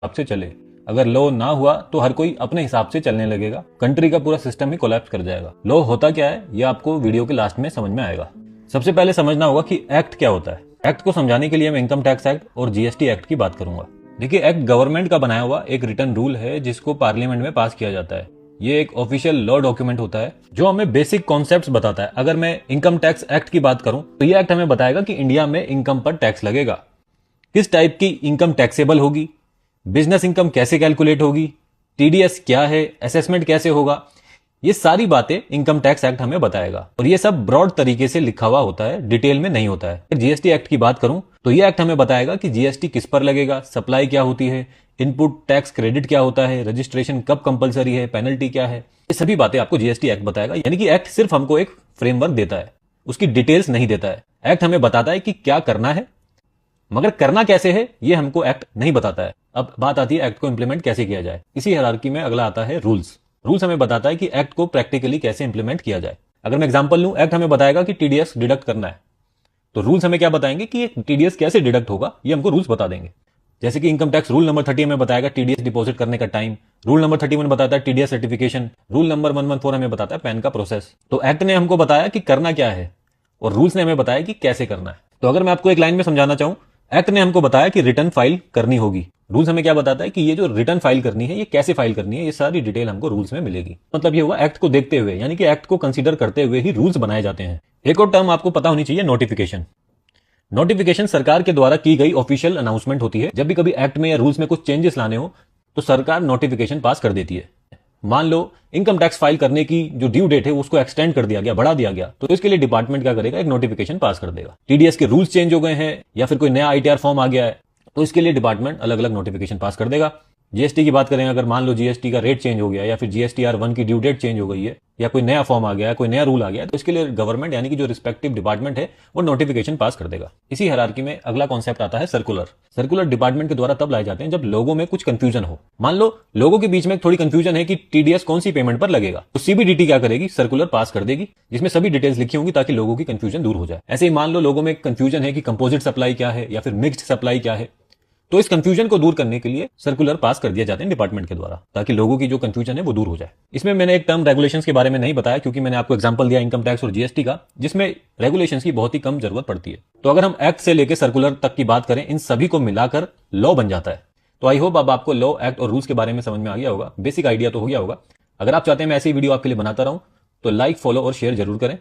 हिसाब से चले। अगर लॉ ना हुआ तो हर कोई अपने हिसाब से चलने लगेगा, कंट्री का पूरा सिस्टम ही कोलैप्स कर जाएगा। लॉ होता क्या है ये आपको वीडियो के लास्ट में समझ में आएगा। सबसे पहले समझना होगा कि एक्ट क्या होता है। एक्ट को समझाने के लिए मैं इनकम टैक्स एक्ट और जीएसटी एक्ट की बात करूंगा। देखिए, एक्ट गवर्नमेंट का बनाया हुआ एक रिटन रूल है जिसको पार्लियामेंट में पास किया जाता है। ये एक ऑफिशियल लॉ डॉक्यूमेंट होता है जो हमें बेसिक कॉन्सेप्ट्स बताता है। अगर मैं इनकम टैक्स एक्ट की बात करूं तो ये एक्ट हमें बताएगा कि इंडिया में इनकम पर टैक्स लगेगा, किस टाइप की इनकम टैक्सेबल होगी, बिजनेस इनकम कैसे कैलकुलेट होगी, टीडीएस क्या है, असेसमेंट कैसे होगा। ये सारी बातें इनकम टैक्स एक्ट हमें बताएगा और ये सब ब्रॉड तरीके से लिखा हुआ होता है, डिटेल में नहीं होता है। अगर जीएसटी एक्ट की बात करूं तो ये एक्ट हमें बताएगा कि जीएसटी किस पर लगेगा, सप्लाई क्या होती है, इनपुट टैक्स क्रेडिट क्या होता है, रजिस्ट्रेशन कब कंपलसरी है, पेनल्टी क्या है। ये सभी बातें आपको जीएसटी एक्ट बताएगा। यानी कि एक्ट सिर्फ हमको एक फ्रेमवर्क देता है, उसकी डिटेल्स नहीं देता है। एक्ट हमें बताता है कि क्या करना है, मगर करना कैसे है ये हमको एक्ट नहीं बताता है। अब बात आती है एक्ट को इंप्लीमेंट कैसे किया जाए। इसी हायरार्की में अगला आता है रूल्स। रूल्स हमें बताता है कि एक्ट को प्रैक्टिकली कैसे इंप्लीमेंट किया जाए। अगर मैं एग्जांपल लूं, एक्ट हमें बताएगा कि टीडीएस डिडक्ट करना है, तो रूल्स हमें क्या बताएंगे कि टीडीएस कैसे डिडक्ट होगा, ये हमको रूल्स बता देंगे। जैसे कि इनकम टैक्स रूल नंबर 30 हमें बताएगा टीडीएस डिपॉजिट करने का टाइम, रूल नंबर 31 बताता है टीडीएस सर्टिफिकेशन, रूल नंबर 114 हमें बताता है पैन का प्रोसेस। तो एक्ट ने हमको बताया कि करना क्या है और रूल्स ने हमें बताया कि कैसे करना है। तो अगर मैं आपको एक लाइन में समझाना चाहूं, एक्ट ने हमको बताया कि रिटर्न फाइल करनी होगी। रूल्स हमें क्या बताता है कि ये जो रिटर्न फाइल करनी है ये कैसे फाइल करनी है, ये सारी डिटेल हमको रूल्स में मिलेगी। मतलब ये हुआ एक्ट को देखते हुए, यानी कि एक्ट को कंसीडर करते हुए ही रूल्स बनाए जाते हैं। एक और टर्म आपको पता होनी चाहिए, नोटिफिकेशन। नोटिफिकेशन सरकार के द्वारा की गई ऑफिशियल अनाउंसमेंट होती है। जब भी कभी एक्ट में या रूल्स में कुछ चेंजेस लाने हो तो सरकार नोटिफिकेशन पास कर देती है। मान लो इनकम टैक्स फाइल करने की जो ड्यू डेट है उसको एक्सटेंड कर दिया गया, बढ़ा दिया गया, तो इसके लिए डिपार्टमेंट क्या करेगा, एक नोटिफिकेशन पास कर देगा। टीडीएस के रूल्स चेंज हो गए हैं या फिर कोई नया आईटीआर फॉर्म आ गया है तो इसके लिए डिपार्टमेंट अलग अलग नोटिफिकेशन पास कर देगा। जीएसटी की बात करें, अगर मान लो जीएसटी का रेट चेंज हो गया या फिर जीएसटीआर 1 की ड्यू डेट चेंज हो गई है या कोई नया फॉर्म आ गया, कोई नया रूल आ गया, तो इसके लिए गवर्नमेंट यानी कि जो रिस्पेक्टिव डिपार्टमेंट है वो नोटिफिकेशन पास कर देगा। इसी हायरार्की में अगला कॉन्सेप्ट आता है सर्कुलर। सर्कुलर डिपार्टमेंट के द्वारा तब लाए जाते हैं जब लोगों में कुछ कंफ्यूजन हो। मान लो लोगों के बीच में थोड़ी कंफ्यूजन है कि टीडीएस कौन सी पेमेंट पर लगेगा, तो सीबीडीटी क्या करेगी, सर्कुलर पास कर देगी जिसमें सभी डिटेल्स लिखी होंगी ताकि लोगों की कंफ्यूजन दूर हो जाए। ऐसे ही मान लो लोगों में कंफ्यूजन है कि कंपोजिट सप्लाई क्या है या फिर मिक्स्ड सप्लाई क्या है, तो इस कंफ्यूजन को दूर करने के लिए सर्कुलर पास कर दिया जाते हैं डिपार्टमेंट के द्वारा ताकि लोगों की जो कंफ्यूजन है वो दूर हो जाए। इसमें मैंने एक टर्म रेगुलेशंस के बारे में नहीं बताया क्योंकि मैंने आपको एग्जांपल दिया इनकम टैक्स और जीएसटी का, जिसमें रेगुलेशंस की बहुत ही कम जरूरत पड़ती है। तो अगर हम एक्ट से लेकर सर्कुलर तक की बात करें, इन सभी को मिलाकर लॉ बन जाता है। तो आई होप अब आपको लॉ, एक्ट और रूल्स के बारे में समझ में आ गया होगा, बेसिक आइडिया तो हो गया होगा। अगर आप चाहते हैं मैं ऐसी वीडियो आपके लिए बनाता रहूं तो लाइक, फॉलो और शेयर जरूर करें।